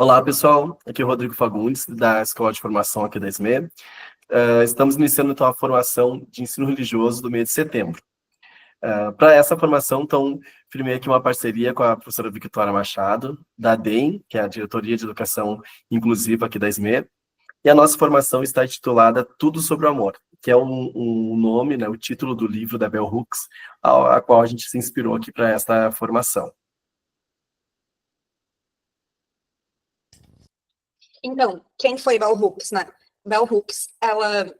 Olá, pessoal. Aqui é o Rodrigo Fagundes, da Escola de Formação aqui da SME. Estamos iniciando, então, a formação de ensino religioso do mês de setembro. Para essa formação, então, firmei aqui uma parceria com a professora Victoria Machado, da DEM, que é a Diretoria de Educação Inclusiva aqui da SME, e a nossa formação está intitulada Tudo sobre o Amor, que é um nome, né, o título do livro da Bell Hooks, a qual a gente se inspirou aqui para esta formação. Então, quem foi Bell Hooks, né? Bell Hooks, ela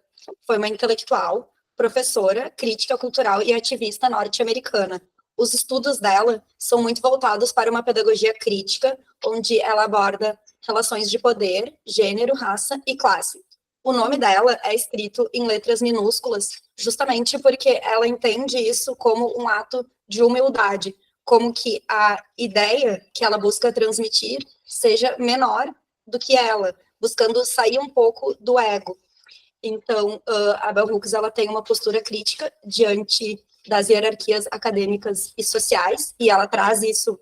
foi uma intelectual, professora, crítica cultural e ativista norte-americana. Os estudos dela são muito voltados para uma pedagogia crítica, onde ela aborda relações de poder, gênero, raça e classe. O nome dela é escrito em letras minúsculas, justamente porque ela entende isso como um ato de humildade, como que a ideia que ela busca transmitir seja menor do que ela, buscando sair um pouco do ego. Então, a Bell Hooks ela tem uma postura crítica diante das hierarquias acadêmicas e sociais, e ela traz isso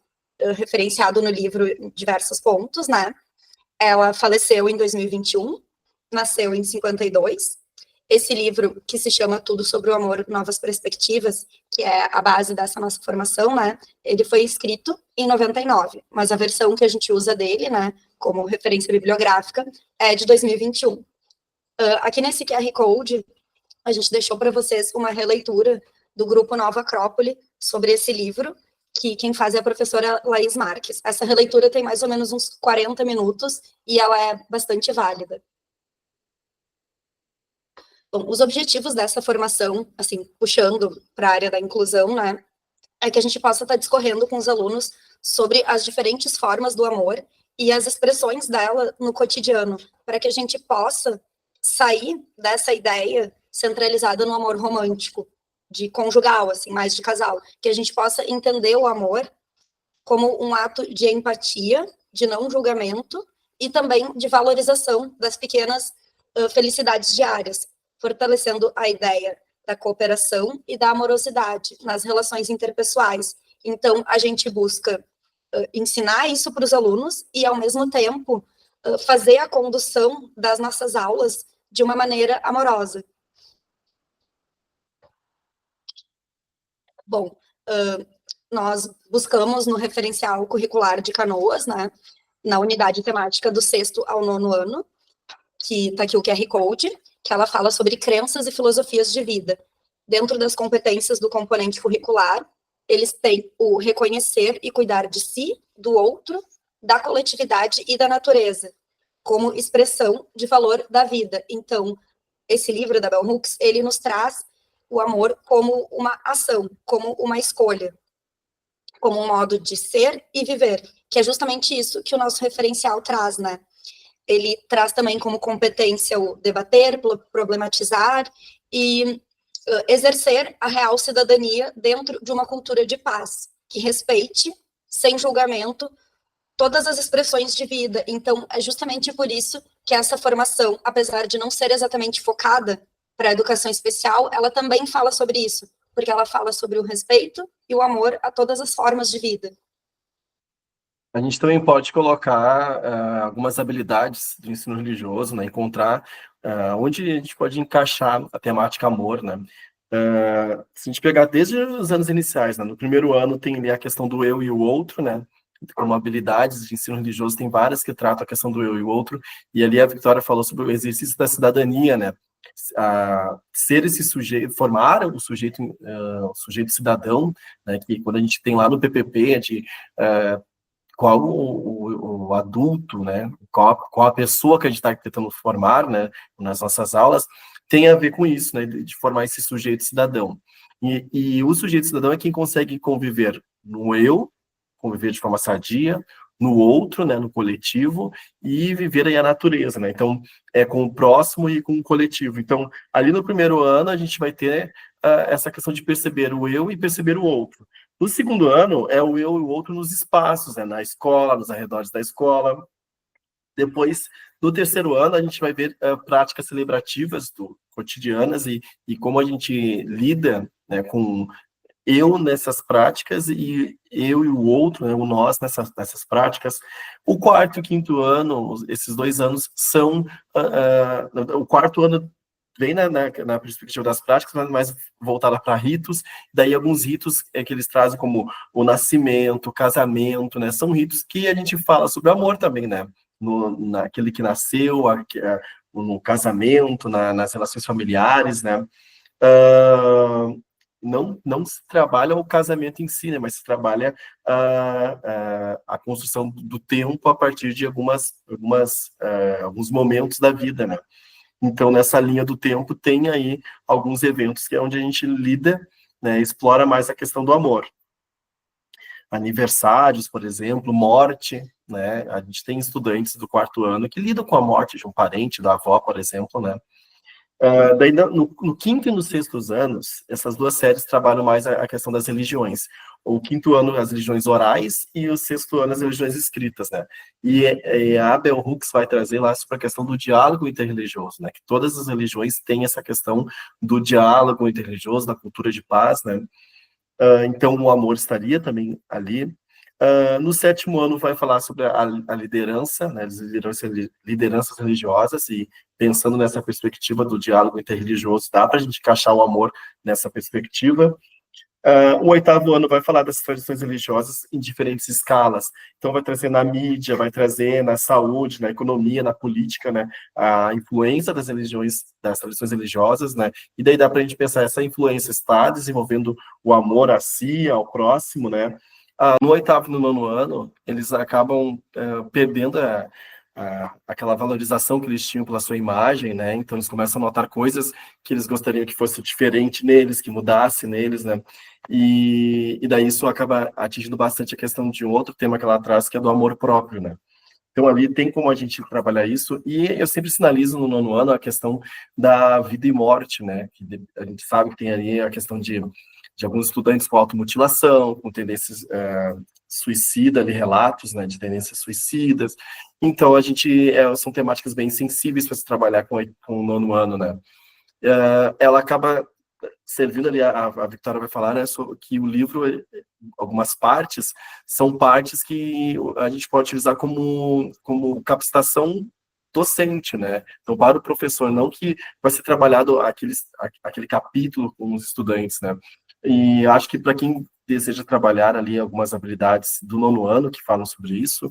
referenciado no livro em diversos pontos, né? Ela faleceu em 2021, nasceu em 52. Esse livro, que se chama Tudo sobre o Amor, Novas Perspectivas, que é a base dessa nossa formação, né, ele foi escrito em 99, mas a versão que a gente usa dele, né, como referência bibliográfica, é de 2021. Aqui nesse QR Code, a gente deixou para vocês uma releitura do grupo Nova Acrópole sobre esse livro, que quem faz é a professora Laís Marques. Essa releitura tem mais ou menos uns 40 minutos e ela é bastante válida. Bom, os objetivos dessa formação, assim, puxando para a área da inclusão, né, é que a gente possa estar discorrendo com os alunos sobre as diferentes formas do amor e as expressões dela no cotidiano, para que a gente possa sair dessa ideia centralizada no amor romântico, de conjugal, assim, mais de casal, que a gente possa entender o amor como um ato de empatia, de não julgamento e também de valorização das pequenas felicidades diárias, fortalecendo a ideia da cooperação e da amorosidade nas relações interpessoais. Então, a gente busca ensinar isso para os alunos e, ao mesmo tempo, fazer a condução das nossas aulas de uma maneira amorosa. Bom, nós buscamos no referencial curricular de Canoas, né, na unidade temática do 6º ao 9º ano, que está aqui o QR Code, que ela fala sobre crenças e filosofias de vida. Dentro das competências do componente curricular, eles têm o reconhecer e cuidar de si, do outro, da coletividade e da natureza, como expressão de valor da vida. Então, esse livro da Bell Hooks, ele nos traz o amor como uma ação, como uma escolha, como um modo de ser e viver, que é justamente isso que o nosso referencial traz, né? Ele traz também como competência o debater, problematizar e exercer a real cidadania dentro de uma cultura de paz, que respeite, sem julgamento, todas as expressões de vida. Então, é justamente por isso que essa formação, apesar de não ser exatamente focada para a educação especial, ela também fala sobre isso, porque ela fala sobre o respeito e o amor a todas as formas de vida. A gente também pode colocar algumas habilidades do ensino religioso, né? Encontrar onde a gente pode encaixar a temática amor, né? Se a gente pegar desde os anos iniciais, né? No primeiro ano tem ali a questão do eu e o outro, né? Como habilidades de ensino religioso, tem várias que tratam a questão do eu e o outro, e ali a Victoria falou sobre o exercício da cidadania, né? Ser esse sujeito, formar o sujeito cidadão, né? Que quando a gente tem lá no PPP, de qual o adulto, né, qual a pessoa que a gente está tentando formar, né, nas nossas aulas, tem a ver com isso, né, de formar esse sujeito cidadão. E o sujeito cidadão é quem consegue conviver no eu, conviver de forma sadia, no outro, né, no coletivo, e viver aí a natureza, né, então, é com o próximo e com o coletivo. Então, ali no primeiro ano, a gente vai ter essa questão de perceber o eu e perceber o outro. No segundo ano, é o eu e o outro nos espaços, né, na escola, nos arredores da escola. Depois, no terceiro ano, a gente vai ver práticas celebrativas cotidianas e como a gente lida, né, com eu nessas práticas e eu e o outro, né, o nós nessas práticas. O quarto e o quinto ano, esses 2 anos são, o quarto ano vem na perspectiva das práticas, mas mais voltada para ritos, daí alguns ritos que eles trazem como o nascimento, o casamento, né, são ritos que a gente fala sobre amor também, né, naquele que nasceu, no casamento, nas relações familiares, né, não se trabalha o casamento em si, né, mas se trabalha a construção do tempo a partir de alguns momentos da vida, né. Então, nessa linha do tempo, tem aí alguns eventos que é onde a gente lida, né, explora mais a questão do amor. Aniversários, por exemplo, morte, né, a gente tem estudantes do quarto ano que lidam com a morte de um parente, da avó, por exemplo, né. Daí, no quinto e no sexto anos, essas 2 séries trabalham mais a questão das religiões. O quinto ano, as religiões orais, e o sexto ano, as religiões escritas, né? E a Bell Hooks vai trazer lá sobre a questão do diálogo interreligioso, né? Que todas as religiões têm essa questão do diálogo interreligioso, da cultura de paz, né? Então, o amor estaria também ali. No sétimo ano vai falar sobre a liderança, né, as lideranças religiosas, e pensando nessa perspectiva do diálogo interreligioso, dá para a gente encaixar o amor nessa perspectiva. O oitavo ano vai falar das tradições religiosas em diferentes escalas, então vai trazer na mídia, vai trazer na saúde, na economia, na política, né, a influência das religiões, das tradições religiosas, né, e daí dá para a gente pensar, essa influência está desenvolvendo o amor a si, ao próximo, né. No oitavo e no nono ano, eles acabam perdendo aquela valorização que eles tinham pela sua imagem, né? Então eles começam a notar coisas que eles gostariam que fosse diferente neles, que mudasse neles, né? E daí isso acaba atingindo bastante a questão de um outro tema que ela traz, que é do amor próprio, né? Então, ali tem como a gente trabalhar isso, e eu sempre sinalizo no nono ano a questão da vida e morte, né? Que a gente sabe que tem ali a questão de alguns estudantes com automutilação, com tendências suicida, ali, relatos, né, de tendências suicidas. Então, são temáticas bem sensíveis para se trabalhar com o nono ano, né? Ela acaba servindo ali, a Victoria vai falar, né, sobre que o livro, algumas partes, são partes que a gente pode utilizar como capacitação docente, né? Então, para o professor, não que vai ser trabalhado aquele capítulo com os estudantes, né? E acho que para quem deseja trabalhar ali algumas habilidades do nono ano que falam sobre isso,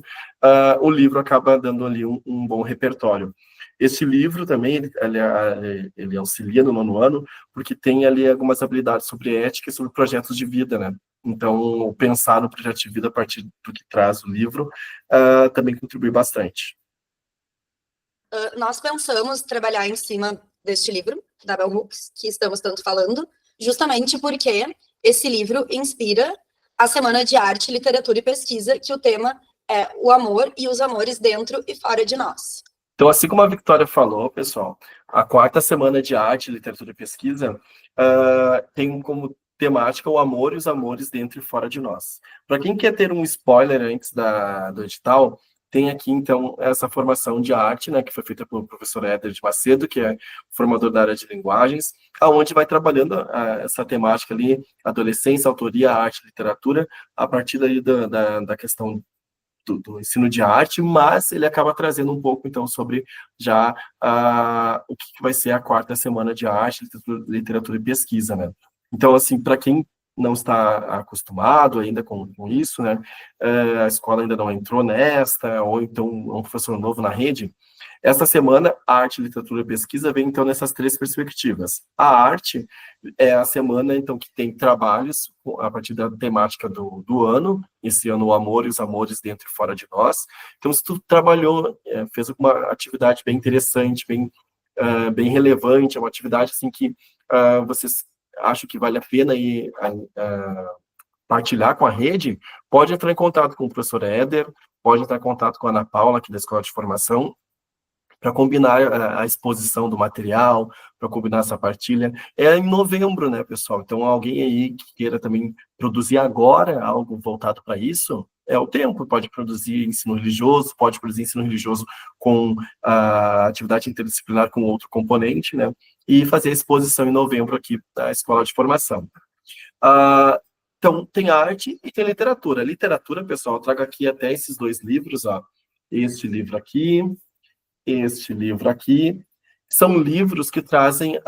o livro acaba dando ali um bom repertório. Esse livro também, ele auxilia no nono ano, porque tem ali algumas habilidades sobre ética e sobre projetos de vida, né? Então, pensar no projeto de vida a partir do que traz o livro também contribui bastante. Nós pensamos trabalhar em cima deste livro, da Bell Hooks, que estamos tanto falando, justamente porque esse livro inspira a Semana de Arte, Literatura e Pesquisa, que o tema é o amor e os amores dentro e fora de nós. Então, assim como a Victoria falou, pessoal, a quarta Semana de Arte, Literatura e Pesquisa tem como temática o amor e os amores dentro e fora de nós. Para quem quer ter um spoiler antes do edital, tem aqui, então, essa formação de arte, né, que foi feita pelo professor Éder de Macedo, que é formador da área de linguagens, aonde vai trabalhando essa temática ali, adolescência, autoria, arte, literatura, a partir daí da questão do ensino de arte, mas ele acaba trazendo um pouco, então, sobre já o que vai ser a quarta Semana de Arte, Literatura e Pesquisa, né? Então, assim, para quem não está acostumado ainda com isso, né, a escola ainda não entrou nesta, ou então um professor novo na rede, esta semana, a arte, literatura e pesquisa vem, então, nessas 3 perspectivas. A arte é a semana, então, que tem trabalhos a partir da temática do ano, esse ano o amor e os amores dentro e fora de nós. Então, se tu trabalhou, fez uma atividade bem interessante, bem relevante, é uma atividade, assim, que vocês acham que vale a pena ir partilhar com a rede, pode entrar em contato com o professor Éder, pode entrar em contato com a Ana Paula, aqui da Escola de Formação, para combinar a exposição do material, para combinar essa partilha. É em novembro, né, pessoal? Então, alguém aí que queira também produzir agora algo voltado para isso, é o tempo. Pode produzir ensino religioso, pode produzir ensino religioso com a atividade interdisciplinar com outro componente, né? E fazer a exposição em novembro aqui da Escola de Formação. Então, tem arte e tem literatura. Literatura, pessoal, eu trago aqui até esses 2 livros, ó. Este livro aqui, são livros que trazem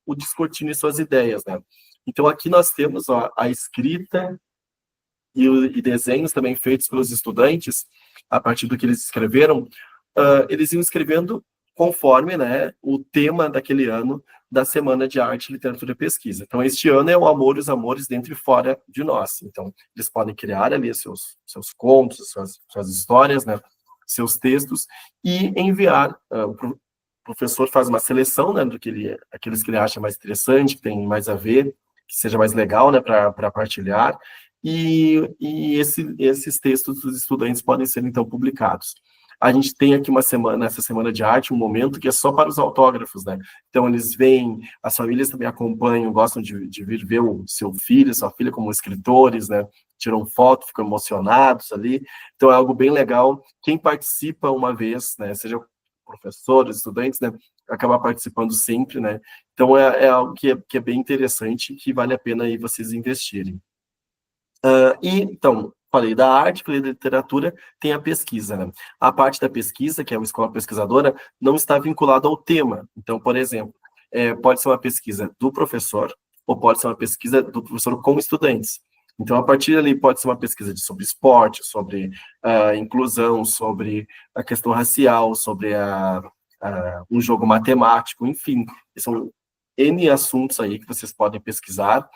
o Discutindo e suas ideias, né? Então, aqui nós temos, ó, a escrita e desenhos também feitos pelos estudantes, a partir do que eles escreveram, eles iam escrevendo conforme, né, o tema daquele ano da Semana de Arte, Literatura e Pesquisa. Então, este ano é o Amor e os Amores Dentro e Fora de Nós. Então, eles podem criar ali seus contos, suas histórias, né, seus textos, e enviar. O professor faz uma seleção, né, aqueles que ele acha mais interessante, que tem mais a ver, que seja mais legal, né, para partilhar, e esses textos dos estudantes podem ser, então, publicados. A gente tem aqui essa semana de arte, um momento que é só para os autógrafos, né? Então, eles vêm, as famílias também acompanham, gostam de vir ver o seu filho, sua filha como escritores, né? Tiram foto, ficam emocionados ali. Então, é algo bem legal. Quem participa uma vez, né? Seja professores, estudantes, né? Acaba participando sempre, né? Então, é algo que é bem interessante, que vale a pena aí vocês investirem. Então, falei da arte, falei da literatura, tem a pesquisa, né? A parte da pesquisa, que é a escola pesquisadora, não está vinculada ao tema. Então, por exemplo, pode ser uma pesquisa do professor, ou pode ser uma pesquisa do professor com estudantes. Então, a partir dali, pode ser uma pesquisa sobre esporte, sobre inclusão, sobre a questão racial, sobre um jogo matemático, enfim. São N assuntos aí que vocês podem pesquisar,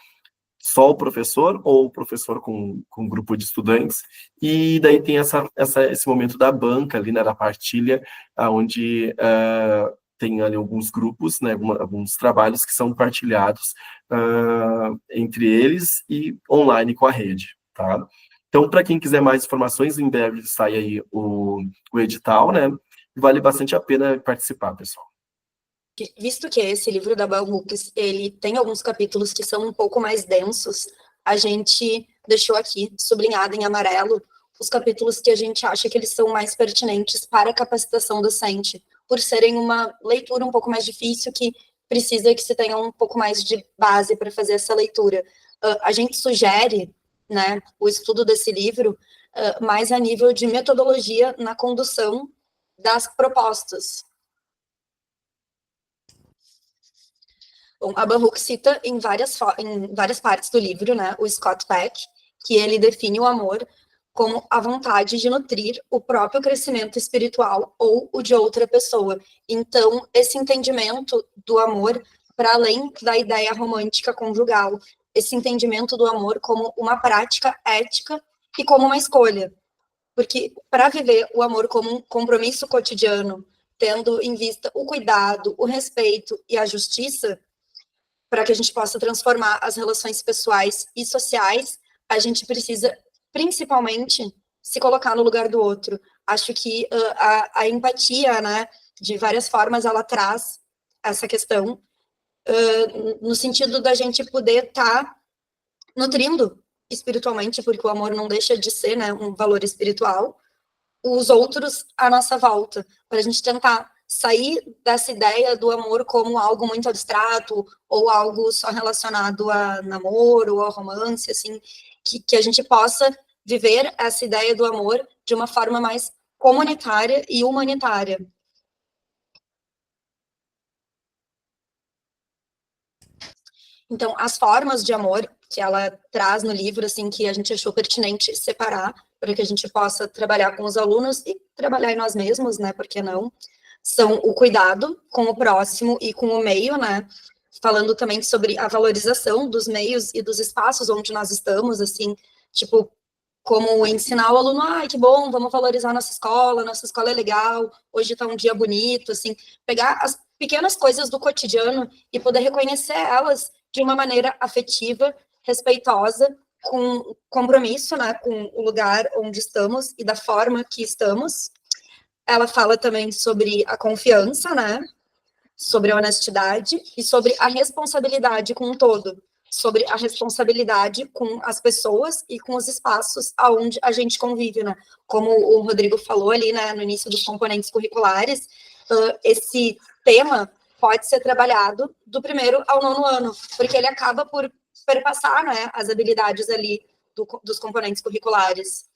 só o professor ou o professor com um grupo de estudantes, e daí tem esse momento da banca ali, né, da partilha, onde tem ali alguns grupos, né, alguns trabalhos que são partilhados entre eles e online com a rede, tá? Então, para quem quiser mais informações, em breve sai aí o edital, né? Vale bastante a pena participar, pessoal. Visto que esse livro da Bell Hooks, ele tem alguns capítulos que são um pouco mais densos, a gente deixou aqui, sublinhado em amarelo, os capítulos que a gente acha que eles são mais pertinentes para a capacitação docente, por serem uma leitura um pouco mais difícil, que precisa que se tenha um pouco mais de base para fazer essa leitura. A gente sugere, né, o estudo desse livro mais a nível de metodologia na condução das propostas. Bom, a Bell Hooks cita em várias partes do livro, né, o Scott Peck, que ele define o amor como a vontade de nutrir o próprio crescimento espiritual ou o de outra pessoa. Então, esse entendimento do amor, para além da ideia romântica conjugal, esse entendimento do amor como uma prática ética e como uma escolha. Porque para viver o amor como um compromisso cotidiano, tendo em vista o cuidado, o respeito e a justiça, para que a gente possa transformar as relações pessoais e sociais, a gente precisa, principalmente, se colocar no lugar do outro. Acho que a empatia, né, de várias formas, ela traz essa questão, no sentido da gente poder estar nutrindo espiritualmente, porque o amor não deixa de ser, né, um valor espiritual, os outros à nossa volta, para a gente tentar sair dessa ideia do amor como algo muito abstrato, ou algo só relacionado a namoro, ou a romance, assim, que a gente possa viver essa ideia do amor de uma forma mais comunitária e humanitária. Então, as formas de amor que ela traz no livro, assim, que a gente achou pertinente separar, para que a gente possa trabalhar com os alunos e trabalhar em nós mesmos, né, por que não? São o cuidado com o próximo e com o meio, né, falando também sobre a valorização dos meios e dos espaços onde nós estamos, assim, tipo, como ensinar o aluno, que bom, vamos valorizar nossa escola é legal, hoje tá um dia bonito, assim, pegar as pequenas coisas do cotidiano e poder reconhecer elas de uma maneira afetiva, respeitosa, com compromisso, né, com o lugar onde estamos e da forma que estamos. Ela fala também sobre a confiança, né, sobre a honestidade e sobre a responsabilidade com o todo, sobre a responsabilidade com as pessoas e com os espaços aonde a gente convive, né? Como o Rodrigo falou ali, né, no início dos componentes curriculares, esse tema pode ser trabalhado do 1º ao 9º ano, porque ele acaba por perpassar, né, as habilidades ali dos componentes curriculares.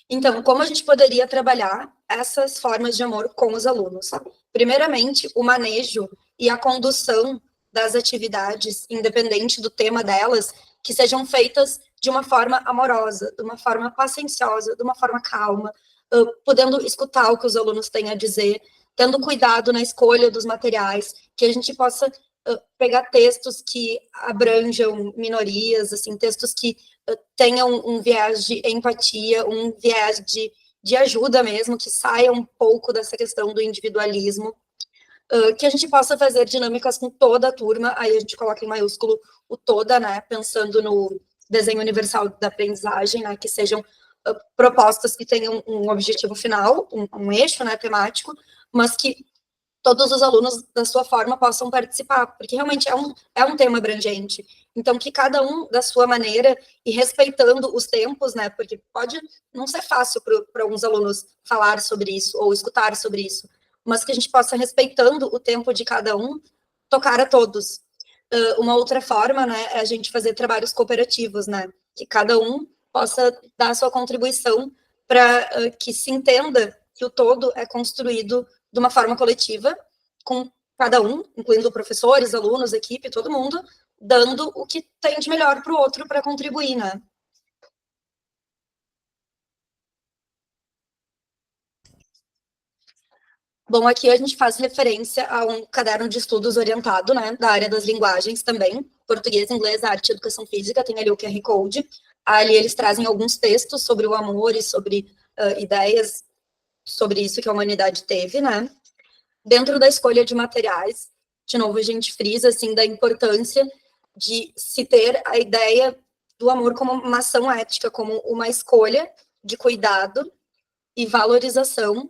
Então, como a gente poderia trabalhar essas formas de amor com os alunos? Primeiramente, o manejo e a condução das atividades, independente do tema delas, que sejam feitas de uma forma amorosa, de uma forma pacienciosa, de uma forma calma, podendo escutar o que os alunos têm a dizer, tendo cuidado na escolha dos materiais, que a gente possa pegar textos que abranjam minorias, assim, textos que tenham um viés de empatia, um viés de ajuda mesmo, que saia um pouco dessa questão do individualismo, que a gente possa fazer dinâmicas com toda a turma, aí a gente coloca em maiúsculo o toda, né, pensando no desenho universal da aprendizagem, né, que sejam propostas que tenham um objetivo final, um eixo, né, temático, mas que todos os alunos, da sua forma, possam participar, porque realmente é um tema abrangente. Então, que cada um, da sua maneira, e respeitando os tempos, né, porque pode não ser fácil para alguns alunos falar sobre isso, ou escutar sobre isso, mas que a gente possa, respeitando o tempo de cada um, tocar a todos. Uma outra forma, né, é a gente fazer trabalhos cooperativos, né, que cada um possa dar a sua contribuição para que se entenda que o todo é construído de uma forma coletiva, com cada um, incluindo professores, alunos, equipe, todo mundo, dando o que tem de melhor para o outro para contribuir, né? Bom, aqui a gente faz referência a um caderno de estudos orientado, né, da área das linguagens também, português, inglês, arte, educação física, tem ali o QR Code. Ali eles trazem alguns textos sobre o amor e sobre ideias sobre isso que a humanidade teve, né? Dentro da escolha de materiais, de novo, a gente frisa, assim, da importância de se ter a ideia do amor como uma ação ética, como uma escolha de cuidado e valorização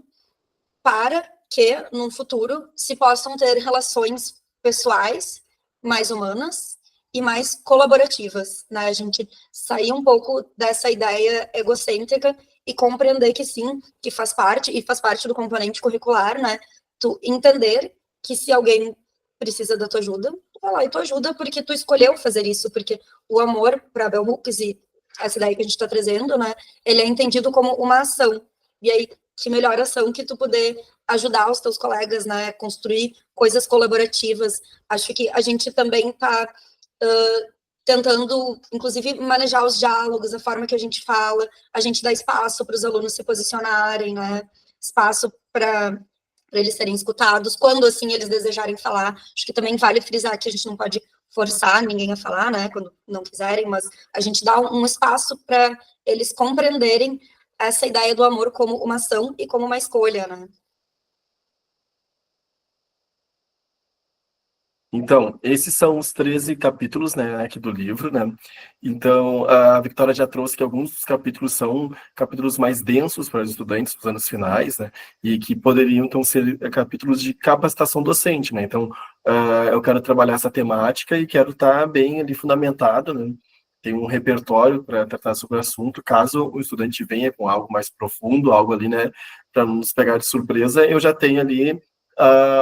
para que, no futuro, se possam ter relações pessoais mais humanas e mais colaborativas, né? A gente sair um pouco dessa ideia egocêntrica e compreender que sim, que faz parte, e faz parte do componente curricular, né? Tu entender que se alguém precisa da tua ajuda, tu vai lá e tu ajuda porque tu escolheu fazer isso, porque o amor para Bell Hooks e essa ideia que a gente está trazendo, né? Ele é entendido como uma ação. E aí, que melhor ação que tu poder ajudar os teus colegas, né? Construir coisas colaborativas. Acho que a gente também está tentando, inclusive, manejar os diálogos, a forma que a gente fala, a gente dá espaço para os alunos se posicionarem, né? Espaço para eles serem escutados, quando, assim, eles desejarem falar. Acho que também vale frisar que a gente não pode forçar ninguém a falar, né, quando não quiserem, mas a gente dá um espaço para eles compreenderem essa ideia do amor como uma ação e como uma escolha, né. Então, esses são os 13 capítulos, né, aqui do livro, né? Então, a Victoria já trouxe que alguns dos capítulos são capítulos mais densos para os estudantes dos anos finais, né? E que poderiam, então, ser capítulos de capacitação docente, né? Então, eu quero trabalhar essa temática e quero estar bem ali fundamentado, né? Tem um repertório para tratar sobre o assunto, caso o estudante venha com algo mais profundo, algo ali, né, para não nos pegar de surpresa, eu já tenho ali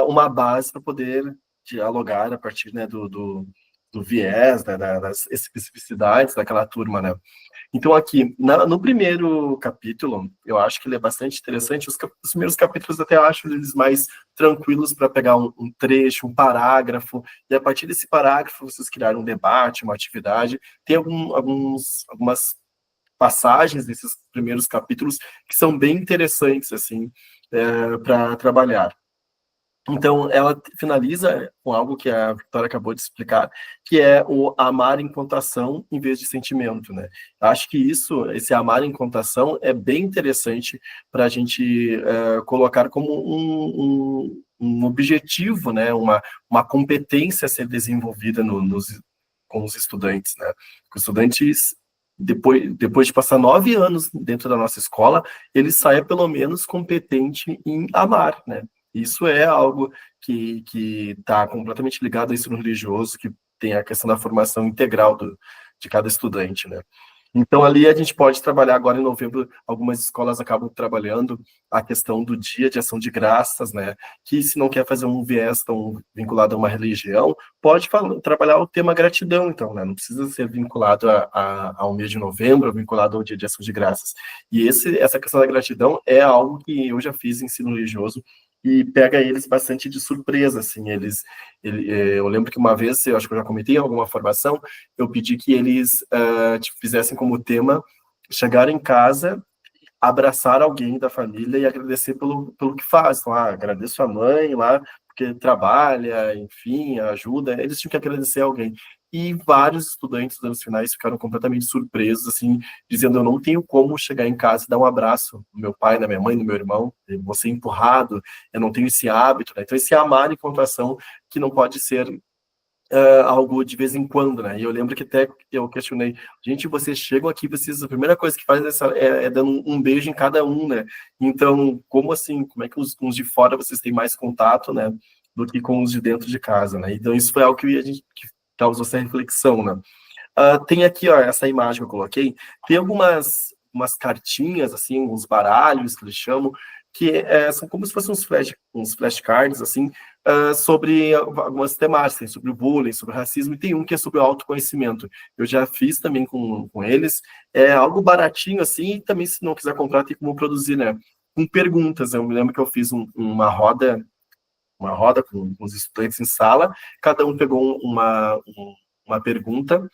uma base para poder dialogar a partir, né, do viés, né, das especificidades daquela turma, né. Então, aqui, no primeiro capítulo, eu acho que ele é bastante interessante. Os primeiros capítulos até acho eles mais tranquilos para pegar um trecho, um parágrafo, e a partir desse parágrafo vocês criaram um debate, uma atividade. Tem algumas passagens desses primeiros capítulos que são bem interessantes, assim, para trabalhar. Então, ela finaliza com algo que a Victoria acabou de explicar, que é o amar em contação em vez de sentimento, né? Acho que esse amar em contação é bem interessante para a gente colocar como um objetivo, né? Uma competência a ser desenvolvida com os estudantes, né? Os estudantes, depois de passar 9 anos dentro da nossa escola, ele saia pelo menos competente em amar, né? Isso é algo que está completamente ligado ao ensino religioso, que tem a questão da formação integral de cada estudante, né? Então, ali a gente pode trabalhar agora em novembro, algumas escolas acabam trabalhando a questão do dia de ação de graças, né? Que se não quer fazer um viés tão vinculado a uma religião, pode trabalhar o tema gratidão, então, né? Não precisa ser vinculado ao mês de novembro, vinculado ao dia de ação de graças. E essa questão da gratidão é algo que eu já fiz em ensino religioso e pega eles bastante de surpresa, assim, eu lembro que uma vez, eu acho que eu já comentei em alguma formação, eu pedi que eles fizessem como tema chegar em casa, abraçar alguém da família e agradecer pelo que faz. Então, agradeço a mãe lá, porque trabalha, enfim, ajuda. Eles tinham que agradecer alguém. E vários estudantes dos anos finais ficaram completamente surpresos, assim, dizendo: eu não tenho como chegar em casa e dar um abraço no meu pai, na minha mãe, no meu irmão, eu vou ser empurrado, eu não tenho esse hábito, né? Então, esse amar e contração que não pode ser algo de vez em quando, né? E eu lembro que até eu questionei: gente, vocês chegam aqui, vocês, a primeira coisa que fazem é dando um beijo em cada um, né? Então, como assim? Como é que com os de fora vocês têm mais contato, né? Do que com os de dentro de casa, né? Então, isso foi algo que a gente que causou essa reflexão, né? Tem aqui, ó, essa imagem que eu coloquei, tem umas cartinhas, assim, uns baralhos que eles chamam, que são como se fossem uns flashcards, assim, sobre algumas temáticas, sobre o bullying, sobre o racismo, e tem um que é sobre o autoconhecimento. Eu já fiz também com eles, é algo baratinho, assim, e também, se não quiser comprar, tem como produzir, né? Com perguntas. Eu me lembro que eu fiz uma roda com os estudantes em sala, cada um pegou uma pergunta,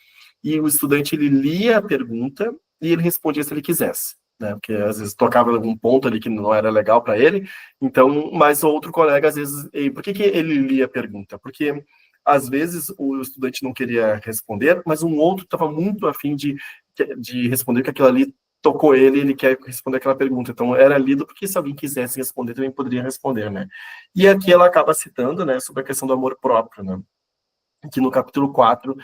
e o estudante ele lia a pergunta e ele respondia se ele quisesse, né? Porque às vezes tocava algum ponto ali que não era legal para ele, então, mas o outro colega às vezes, por que ele lia a pergunta? Porque às vezes o estudante não queria responder, mas um outro estava muito afim de responder, que aquilo ali tocou ele quer responder aquela pergunta. Então, era lido porque se alguém quisesse responder, também poderia responder, né? E aqui ela acaba citando, né, sobre a questão do amor próprio, né? Que no capítulo 4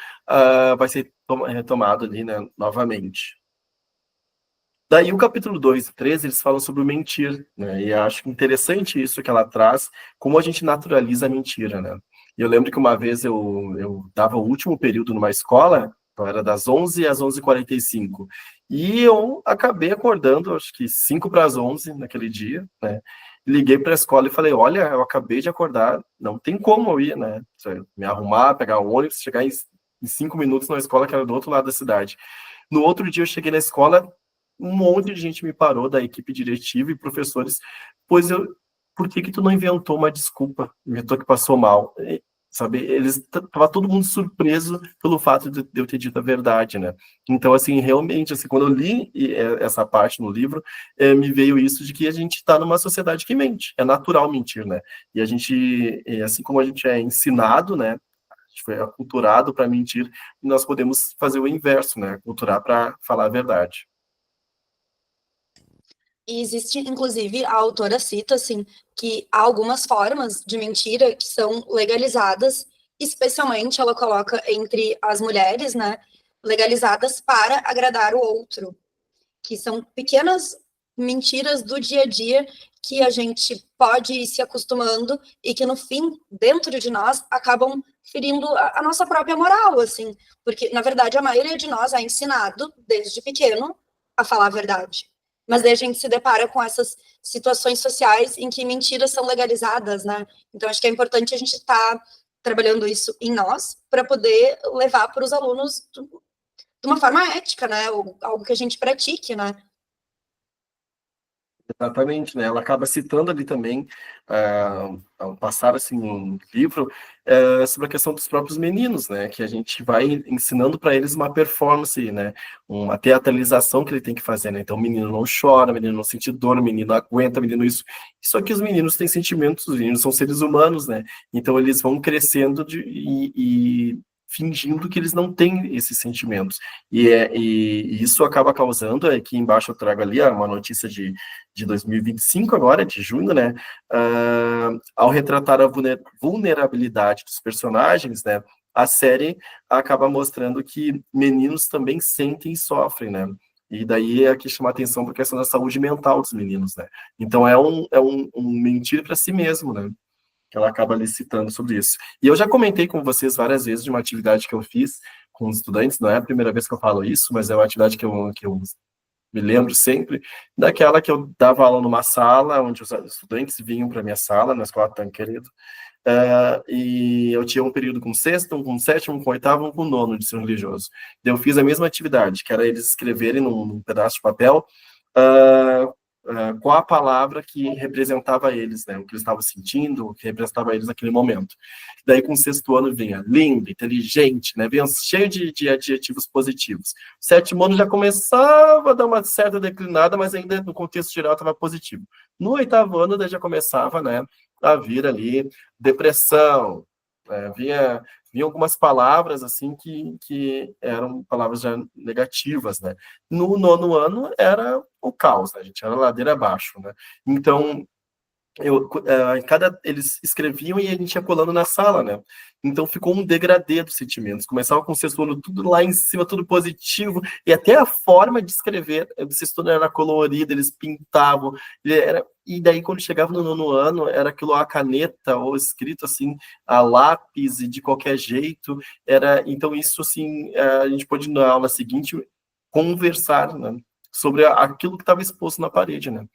vai ser retomado ali, né, novamente. Daí o capítulo 2 e 3, eles falam sobre o mentir, né? E acho interessante isso que ela traz, como a gente naturaliza a mentira, né? E eu lembro que uma vez eu dava o último período numa escola, então era das 11 às 11h45, e eu acabei acordando, acho que 5 para as 11 naquele dia, né? Liguei para a escola e falei: olha, eu acabei de acordar, não tem como eu ir, né? Me arrumar, pegar o ônibus, chegar em 5 minutos na escola que era do outro lado da cidade. No outro dia eu cheguei na escola, um monte de gente me parou, da equipe diretiva e professores, pois por que tu não inventou uma desculpa? Inventou que passou mal? Sabe, tava todo mundo surpreso pelo fato de eu ter dito a verdade, né? Então, assim, realmente, assim, quando eu li essa parte no livro, me veio isso de que a gente está numa sociedade que mente, é natural mentir, né? E a gente, assim como a gente é ensinado, né? A gente foi aculturado para mentir, nós podemos fazer o inverso, né? Aculturar para falar a verdade. E existe, inclusive, a autora cita, assim, que há algumas formas de mentira que são legalizadas, especialmente ela coloca entre as mulheres, né, legalizadas para agradar o outro, que são pequenas mentiras do dia a dia que a gente pode ir se acostumando e que, no fim, dentro de nós, acabam ferindo a nossa própria moral, assim, porque, na verdade, a maioria de nós é ensinado, desde pequeno, a falar a verdade. Mas daí a gente se depara com essas situações sociais em que mentiras são legalizadas, né? Então, acho que é importante a gente estar trabalhando isso em nós para poder levar para os alunos de uma forma ética, né? Ou algo que a gente pratique, né? Exatamente, né? Ela acaba citando ali também, ao passar assim um livro, sobre a questão dos próprios meninos, né? Que a gente vai ensinando para eles uma performance, né? Uma teatralização que ele tem que fazer, né? Então o menino não chora, o menino não sente dor, o menino aguenta, o menino isso. Só que os meninos têm sentimentos, os meninos são seres humanos, né? Então eles vão crescendo e fingindo que eles não têm esses sentimentos. E isso acaba causando, aqui embaixo eu trago ali uma notícia de 2025 agora, de junho, né, ao retratar a vulnerabilidade dos personagens, né, a série acaba mostrando que meninos também sentem e sofrem, né, e daí é aqui chama a atenção para a questão da saúde mental dos meninos, né, então é um mentir para si mesmo, né, que ela acaba licitando sobre isso. E eu já comentei com vocês várias vezes de uma atividade que eu fiz com os estudantes, não é a primeira vez que eu falo isso, mas é uma atividade que eu me lembro sempre, daquela que eu dava aula numa sala, onde os estudantes vinham para minha sala, na escola Tancredo, e eu tinha um período com sexto, um com sétimo, um com oitavo, um com nono de ensino religioso. Eu fiz a mesma atividade, que era eles escreverem num pedaço de papel qual a palavra que representava eles, né? O que eles estavam sentindo, o que representava eles naquele momento. Daí, com o sexto ano, vinha lindo, inteligente, né? Vinha cheio de adjetivos positivos. O sétimo ano já começava a dar uma certa declinada, mas ainda no contexto geral estava positivo. No oitavo ano, daí já começava, né, a vir ali depressão, vinha algumas palavras assim que eram palavras já negativas, né? No nono ano era o caos, né? A gente era ladeira abaixo, né? Então eles escreviam e a gente ia colando na sala, né? Então ficou um degradê dos sentimentos. Começava com o sexto ano tudo lá em cima, tudo positivo, e até a forma de escrever do sexto ano era colorida, eles pintavam, e daí quando chegava no nono ano, era aquilo a caneta, ou escrito assim, a lápis, e de qualquer jeito, então isso assim, a gente pôde na aula seguinte conversar, né, sobre aquilo que estava exposto na parede, né?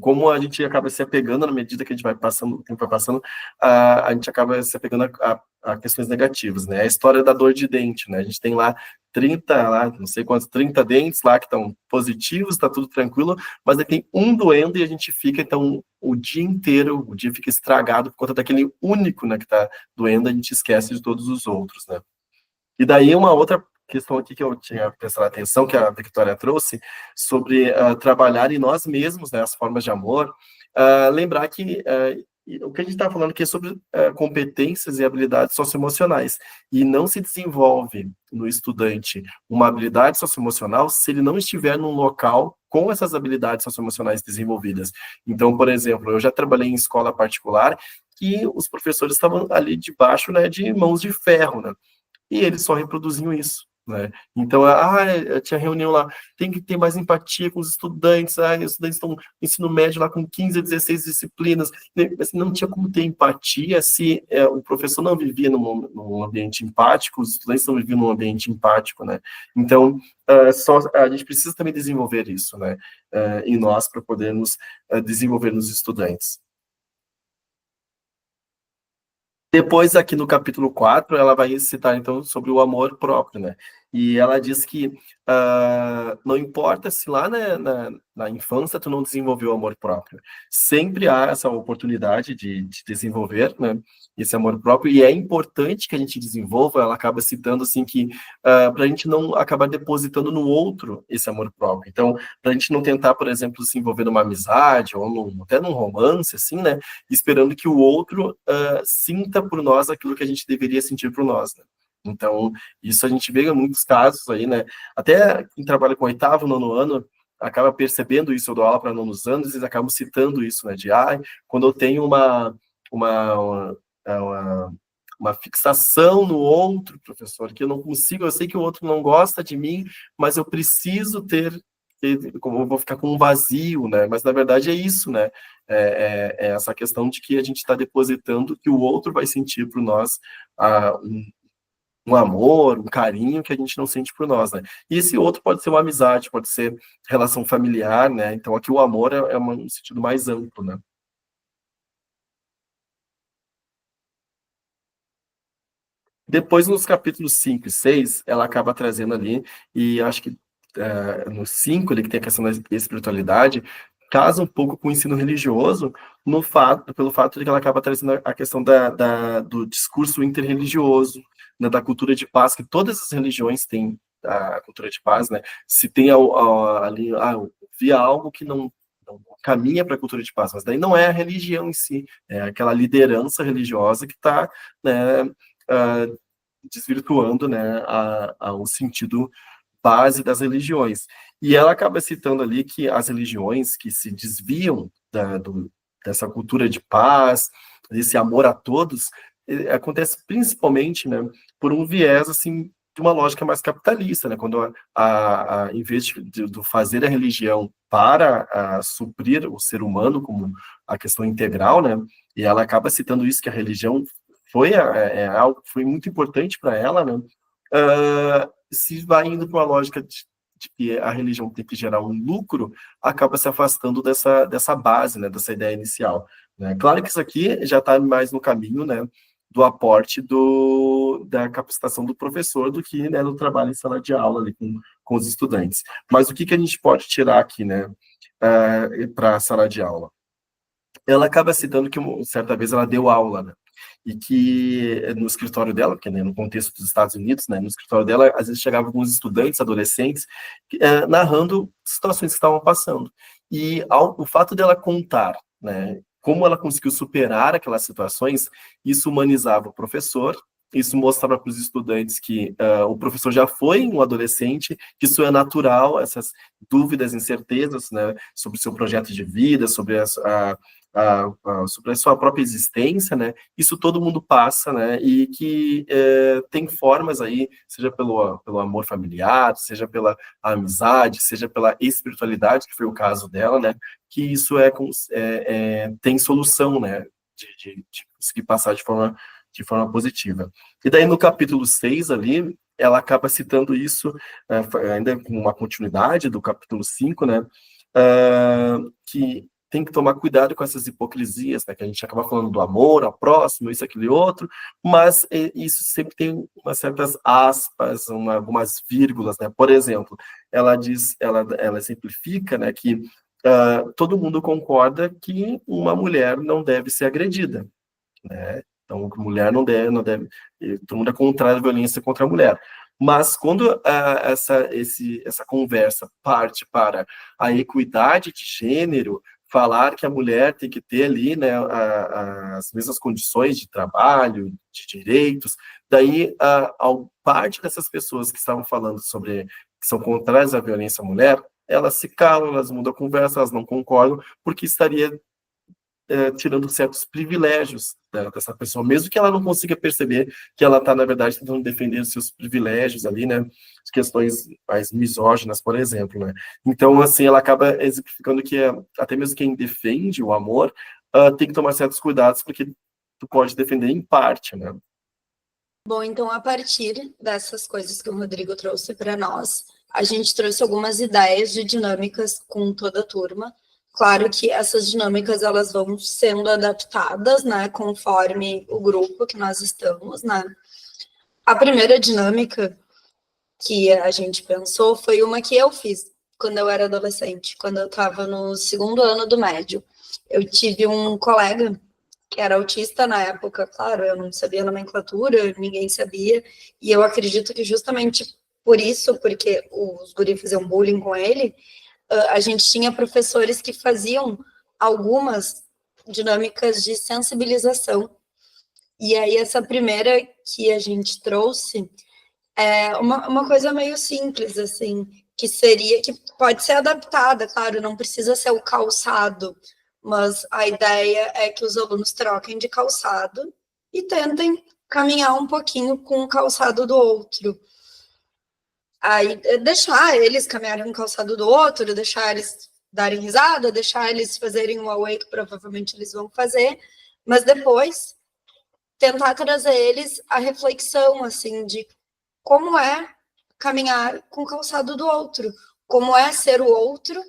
Como a gente acaba se apegando na medida que a gente vai passando, o tempo vai passando, a gente acaba se apegando a questões negativas, né? A história da dor de dente, né? A gente tem lá 30, lá, não sei quantos, 30 dentes lá que estão positivos, está tudo tranquilo, mas aí tem um doendo e a gente fica, então, o dia inteiro, o dia fica estragado por conta daquele único, né, que está doendo, a gente esquece de todos os outros, né? E daí uma outra questão aqui que eu tinha prestado atenção, que a Victoria trouxe, sobre trabalhar em nós mesmos, né, as formas de amor, lembrar que o que a gente está falando aqui é sobre competências e habilidades socioemocionais, e não se desenvolve no estudante uma habilidade socioemocional se ele não estiver num local com essas habilidades socioemocionais desenvolvidas. Então, por exemplo, eu já trabalhei em escola particular que os professores estavam ali debaixo, né, de mãos de ferro, né? E eles só reproduziam isso, né? Então, tinha reunião lá, tem que ter mais empatia com os estudantes, os estudantes estão no ensino médio lá com 15 a 16 disciplinas, mas não tinha como ter empatia se o professor não vivia num ambiente empático, os estudantes não viviam num ambiente empático, né? Então, a gente precisa também desenvolver isso, né, em nós, para podermos desenvolver nos estudantes. Depois, aqui no capítulo 4, ela vai citar, então, sobre o amor próprio, né? E ela diz que não importa se lá na infância tu não desenvolveu o amor próprio, sempre há essa oportunidade de desenvolver, né, esse amor próprio, e é importante que a gente desenvolva. Ela acaba citando, assim, que para a gente não acabar depositando no outro esse amor próprio. Então, para a gente não tentar, por exemplo, se envolver numa amizade, ou até num romance, assim, né, esperando que o outro sinta por nós aquilo que a gente deveria sentir por nós, né? Então, isso a gente vê em muitos casos aí, né? Até quem trabalha com oitavo, nono ano, acaba percebendo isso. Eu dou aula para nonos anos, eles acabam citando isso, né? Quando eu tenho uma, uma fixação no outro, professor, que eu não consigo, eu sei que o outro não gosta de mim, mas eu preciso como eu vou ficar com um vazio, né? Mas na verdade é isso, né? É essa questão de que a gente está depositando que o outro vai sentir por nós um amor, um carinho que a gente não sente por nós, né? E esse outro pode ser uma amizade, pode ser relação familiar, né? Então aqui o amor é um sentido mais amplo, né? Depois, nos capítulos 5 e 6, ela acaba trazendo ali, e acho que no 5, ali, que tem a questão da espiritualidade, casa um pouco com o ensino religioso, pelo fato de que ela acaba trazendo a questão do discurso interreligioso, né, da cultura de paz, que todas as religiões têm a cultura de paz, né? Se tem ali, via algo que não caminha para a cultura de paz, mas daí não é a religião em si, é aquela liderança religiosa que está, né, desvirtuando, né, o sentido base das religiões. E ela acaba citando ali que as religiões que se desviam dessa cultura de paz, desse amor a todos, acontece principalmente, né, por um viés, assim, de uma lógica mais capitalista, né, quando em vez de fazer a religião para suprir o ser humano como a questão integral, né, e ela acaba citando isso, que a religião foi algo que foi muito importante para ela, né, se vai indo para uma lógica de que a religião tem que gerar um lucro, acaba se afastando dessa base, né, dessa ideia inicial. Né? Claro que isso aqui já está mais no caminho, né, do aporte da capacitação do professor do que, né, do trabalho em sala de aula ali com os estudantes. Mas o que a gente pode tirar aqui, né, para a sala de aula? Ela acaba citando que certa vez ela deu aula, né? E que no escritório dela, porque né, no contexto dos Estados Unidos, né, no escritório dela, às vezes chegavam alguns estudantes, adolescentes, narrando situações que estavam passando. E o fato dela contar, né, como ela conseguiu superar aquelas situações, isso humanizava o professor, isso mostrava para os estudantes que o professor já foi um adolescente, que isso é natural, essas dúvidas, incertezas, né, sobre o seu projeto de vida, sobre sobre a sua própria existência, né? Isso todo mundo passa, né? E que tem formas aí, seja pelo amor familiar, seja pela amizade, seja pela espiritualidade, que foi o caso dela, né? Que isso tem solução, né? De conseguir passar de forma positiva. E daí no capítulo 6 ali, ela acaba citando isso, ainda com uma continuidade do capítulo 5, né? Que tem que tomar cuidado com essas hipocrisias, né, que a gente acaba falando do amor ao próximo, isso, aquele outro, mas isso sempre tem umas certas aspas, algumas vírgulas, né? Por exemplo, ela diz, ela exemplifica, né, que todo mundo concorda que uma mulher não deve ser agredida, né? Então, a mulher não deve, todo mundo é contrário à violência contra a mulher. Mas quando essa conversa parte para a equidade de gênero, falar que a mulher tem que ter ali, né, as mesmas condições de trabalho, de direitos, daí parte dessas pessoas que estavam falando que são contrárias à violência à mulher, elas se calam, elas mudam a conversa, elas não concordam, porque estaria tirando certos privilégios dessa pessoa, mesmo que ela não consiga perceber que ela está, na verdade, tentando defender os seus privilégios ali, né, as questões mais misóginas, por exemplo, né. Então, assim, ela acaba exemplificando que até mesmo quem defende o amor tem que tomar certos cuidados, porque tu pode defender em parte, né. Bom, então, a partir dessas coisas que o Rodrigo trouxe para nós, a gente trouxe algumas ideias de dinâmicas com toda a turma. Claro que essas dinâmicas elas vão sendo adaptadas, né, conforme o grupo que nós estamos, né. A primeira dinâmica que a gente pensou foi uma que eu fiz quando eu era adolescente, quando eu estava no segundo ano do médio. Eu tive um colega que era autista na época, claro, eu não sabia nomenclatura, ninguém sabia, e eu acredito que justamente por isso, porque os guris faziam bullying com ele, a gente tinha professores que faziam algumas dinâmicas de sensibilização. E aí, essa primeira que a gente trouxe é uma coisa meio simples, assim, que pode ser adaptada, claro, não precisa ser o calçado, mas a ideia é que os alunos troquem de calçado e tentem caminhar um pouquinho com o calçado do outro. Aí, deixar eles caminharem no calçado do outro, deixar eles darem risada, deixar eles fazerem o away que provavelmente eles vão fazer, mas depois tentar trazer eles a reflexão, assim, de como é caminhar com o calçado do outro, como é ser o outro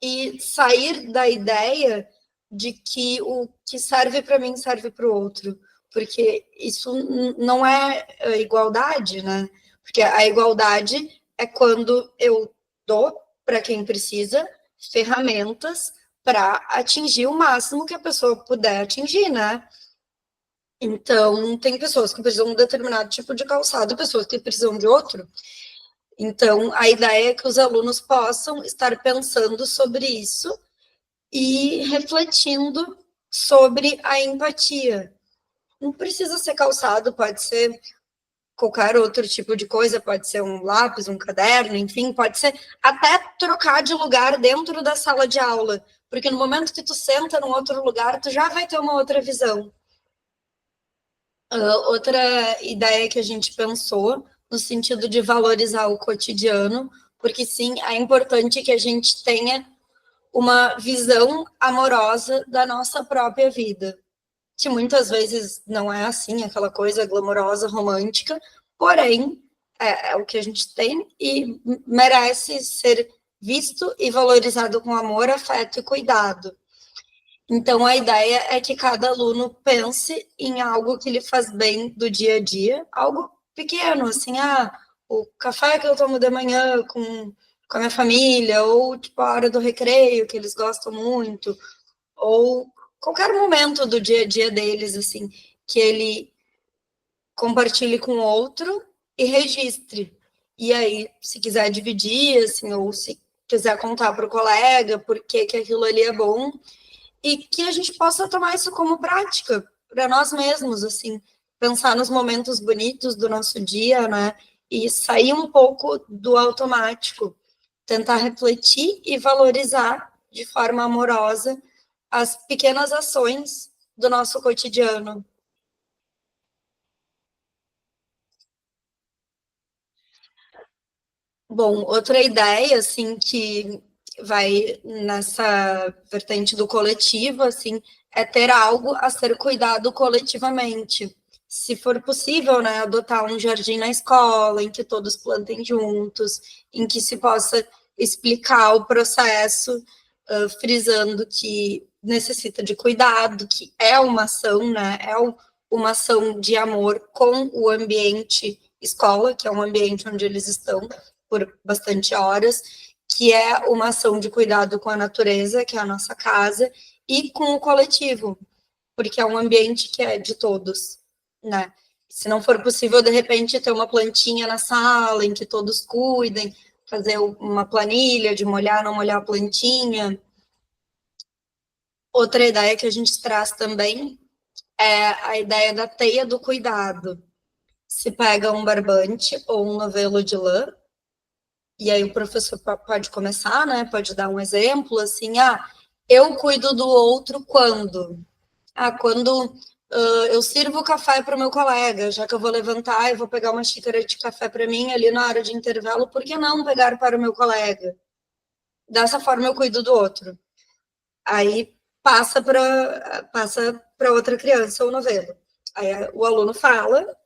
e sair da ideia de que o que serve para mim serve para o outro, porque isso não é igualdade, né? Porque a igualdade é quando eu dou para quem precisa ferramentas para atingir o máximo que a pessoa puder atingir, né? Então, tem pessoas que precisam de um determinado tipo de calçado, pessoas que precisam de outro. Então, a ideia é que os alunos possam estar pensando sobre isso e refletindo sobre a empatia. Não precisa ser calçado, pode ser qualquer outro tipo de coisa, pode ser um lápis, um caderno, enfim, pode ser até trocar de lugar dentro da sala de aula, porque no momento que tu senta num outro lugar, tu já vai ter uma outra visão. Outra ideia que a gente pensou, no sentido de valorizar o cotidiano, porque sim, é importante que a gente tenha uma visão amorosa da nossa própria vida, que muitas vezes não é assim, aquela coisa glamourosa, romântica, porém, é o que a gente tem e merece ser visto e valorizado com amor, afeto e cuidado. Então, a ideia é que cada aluno pense em algo que lhe faz bem do dia a dia, algo pequeno, assim, o café que eu tomo de manhã com a minha família, ou tipo a hora do recreio, que eles gostam muito, ou qualquer momento do dia a dia deles, assim, que ele compartilhe com outro e registre. E aí, se quiser dividir, assim, ou se quiser contar para o colega por que aquilo ali é bom, e que a gente possa tomar isso como prática para nós mesmos, assim, pensar nos momentos bonitos do nosso dia, né? E sair um pouco do automático, tentar refletir e valorizar de forma amorosa as pequenas ações do nosso cotidiano. Bom, outra ideia, assim, que vai nessa vertente do coletivo, assim, é ter algo a ser cuidado coletivamente. Se for possível, né, adotar um jardim na escola, em que todos plantem juntos, em que se possa explicar o processo, frisando que necessita de cuidado, que é uma ação, né, uma ação de amor com o ambiente escola, que é um ambiente onde eles estão por bastante horas, que é uma ação de cuidado com a natureza, que é a nossa casa, e com o coletivo, porque é um ambiente que é de todos, né? Se não for possível, de repente, ter uma plantinha na sala em que todos cuidem, fazer uma planilha de molhar, não molhar a plantinha. Outra ideia que a gente traz também é a ideia da teia do cuidado. Se pega um barbante ou um novelo de lã, e aí o professor pode começar, né? Pode dar um exemplo, assim, eu cuido do outro quando? Quando eu sirvo café para o meu colega, já que eu vou levantar e vou pegar uma xícara de café para mim ali na hora de intervalo, por que não pegar para o meu colega? Dessa forma eu cuido do outro. Aí passa para outra criança o novelo. Aí o aluno fala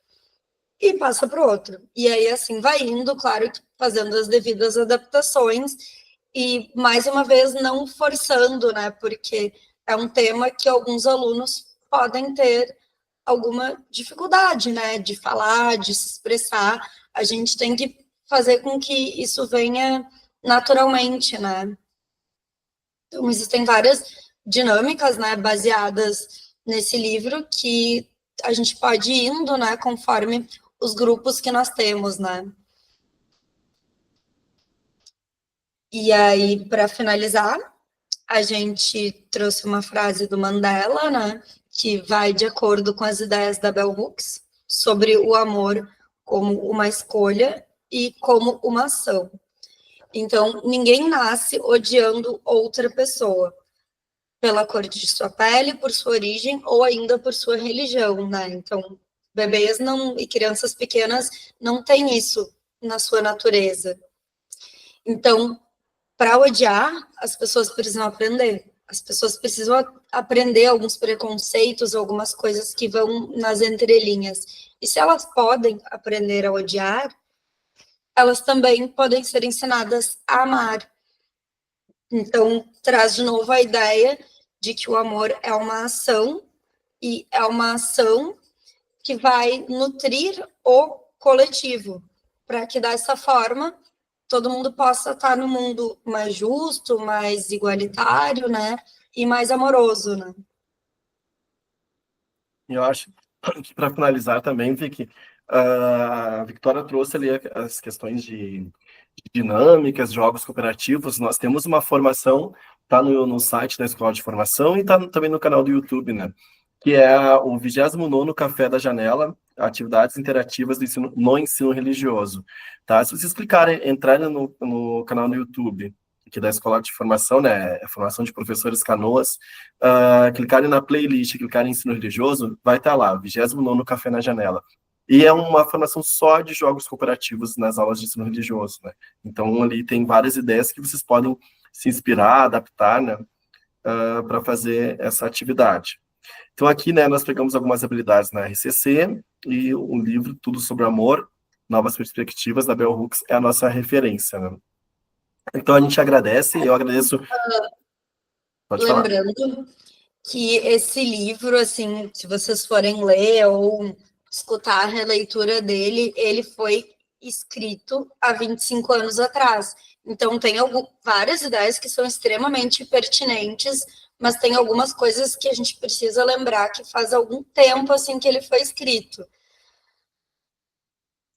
e passa para o outro. E aí, assim, vai indo, claro, fazendo as devidas adaptações e, mais uma vez, não forçando, né? Porque é um tema que alguns alunos podem ter alguma dificuldade, né? De falar, de se expressar. A gente tem que fazer com que isso venha naturalmente, né? Então, existem várias dinâmicas, né, baseadas nesse livro que a gente pode ir indo, né, conforme os grupos que nós temos, né. E aí, para finalizar, a gente trouxe uma frase do Mandela, né, que vai de acordo com as ideias da Bell Hooks sobre o amor como uma escolha e como uma ação. Então, ninguém nasce odiando outra pessoa pela cor de sua pele, por sua origem ou ainda por sua religião, né? Então, bebês não e crianças pequenas não têm isso na sua natureza. Então, para odiar, as pessoas precisam aprender. As pessoas precisam aprender alguns preconceitos, algumas coisas que vão nas entrelinhas. E se elas podem aprender a odiar, elas também podem ser ensinadas a amar. Então, traz de novo a ideia de que o amor é uma ação e é uma ação que vai nutrir o coletivo, para que dessa forma todo mundo possa estar no mundo mais justo, mais igualitário, né? E mais amoroso, né? E eu acho que, para finalizar também, Vicky, a Victoria trouxe ali as questões de dinâmicas, jogos cooperativos. Nós temos uma formação, tá no site da Escola de Formação e tá também no canal do YouTube, né? Que é o 29º Café da Janela, atividades interativas no ensino religioso. Tá? Se vocês clicarem, entrarem no canal no YouTube, aqui da Escola de Formação, né? A formação de professores Canoas, clicarem na playlist, clicarem em ensino religioso, vai estar lá, 29º Café na Janela. E é uma formação só de jogos cooperativos nas aulas de ensino religioso, né? Então, ali tem várias ideias que vocês podem se inspirar, adaptar, né? Para fazer essa atividade. Então, aqui, né, nós pegamos algumas habilidades na RCC e um livro, Tudo sobre Amor, Novas Perspectivas, da Bell Hooks, é a nossa referência, né? Então, a gente agradece, eu agradeço... Pode falar. Lembrando que esse livro, assim, se vocês forem ler ou escutar a releitura dele, ele foi escrito há 25 anos atrás. Então, tem várias ideias que são extremamente pertinentes, mas tem algumas coisas que a gente precisa lembrar que faz algum tempo, assim, que ele foi escrito.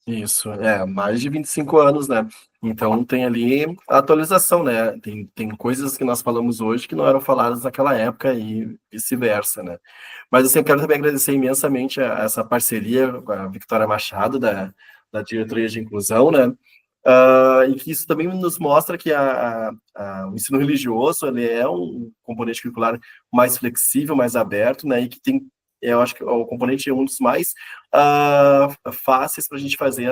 Isso, mais de 25 anos, né? Então tem ali a atualização, né? Tem coisas que nós falamos hoje que não eram faladas naquela época e vice-versa, né? Mas assim, eu quero também agradecer imensamente essa parceria com a Victoria Machado, da Diretoria de Inclusão, né? E que isso também nos mostra que o ensino religioso ele é um componente curricular mais flexível, mais aberto, né? E que tem, eu acho que o componente é um dos mais fáceis para a gente fazer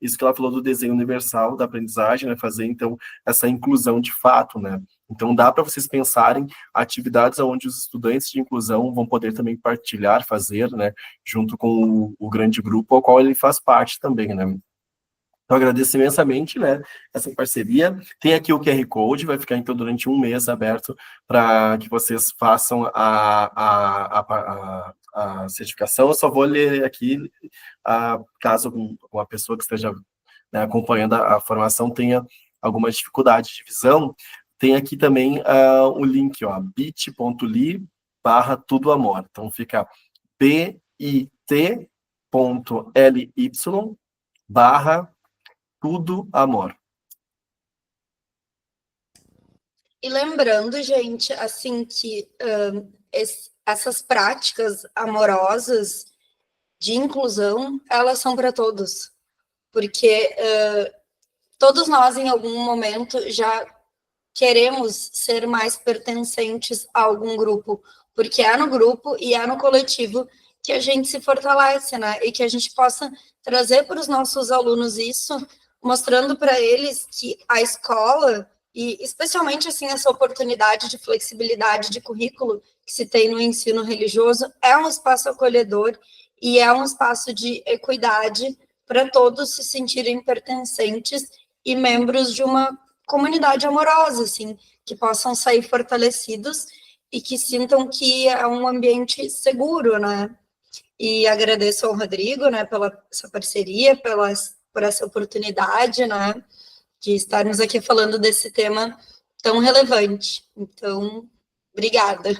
isso que ela falou do desenho universal da aprendizagem, né? Fazer, então, essa inclusão de fato, né? Então, dá para vocês pensarem atividades onde os estudantes de inclusão vão poder também partilhar, fazer, né? Junto com o grande grupo ao qual ele faz parte também, né? Então, agradeço imensamente, né, essa parceria. Tem aqui o QR Code, vai ficar, então, durante um mês aberto para que vocês façam a certificação. Eu só vou ler aqui, caso uma pessoa que esteja, né, acompanhando a formação tenha alguma dificuldade de visão. Tem aqui também o link, ó, bit.ly/tudoamor. Então, fica bit.ly/tudo amor. E lembrando, gente, assim, que essas práticas amorosas de inclusão, elas são para todos. Porque todos nós, em algum momento, já queremos ser mais pertencentes a algum grupo, porque é no grupo e é no coletivo que a gente se fortalece, né? E que a gente possa trazer para os nossos alunos isso, mostrando para eles que a escola, e especialmente assim essa oportunidade de flexibilidade de currículo que se tem no ensino religioso, é um espaço acolhedor e é um espaço de equidade para todos se sentirem pertencentes e membros de uma comunidade amorosa, assim, que possam sair fortalecidos e que sintam que é um ambiente seguro, né? E agradeço ao Rodrigo, né, pela essa parceria, por essa oportunidade, né, de estarmos aqui falando desse tema tão relevante. Então, obrigada.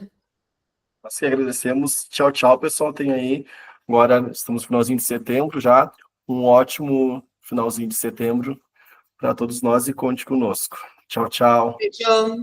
Nós que agradecemos. Tchau, tchau, pessoal. Tem aí, agora estamos no finalzinho de setembro já, um ótimo finalzinho de setembro para todos nós e conte conosco. Tchau, tchau. Tchau.